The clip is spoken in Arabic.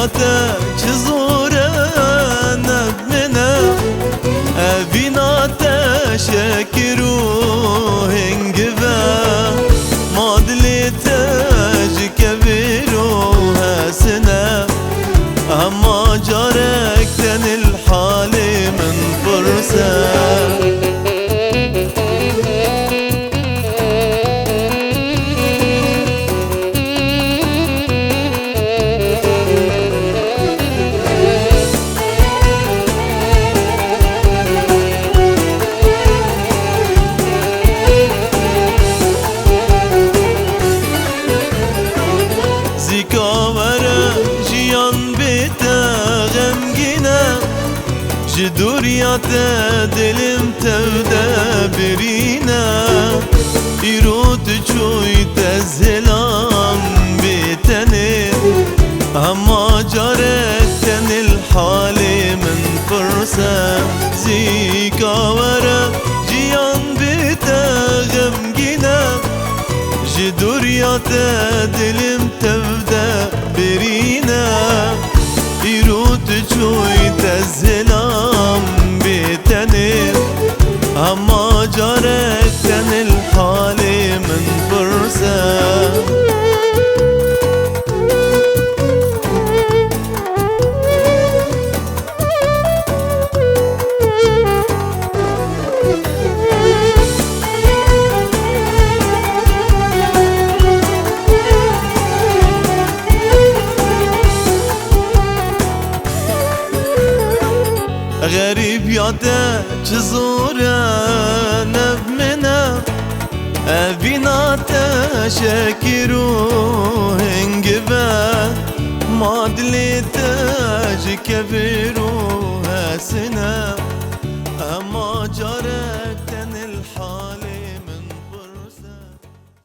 غريبياته چزوره نبمنه بیناته شکر و هنگوه مادلیته جکبیر و حسنه اما جارك تن الحال من فرسه جدوريات دلم تبدا برينا يروت شوي تزهلام بتني اما جارك تن الحال من فرسه زيكا ورا جيان بيتا غمجينا جدوريات دلم تبدا برينا يروت شوي تزهلام بتني اما جارك تن الحال من فرسه غريب ياته چزوره نبمنه بیناته شکر و هنگوه مادلیته جکبیر و حسنه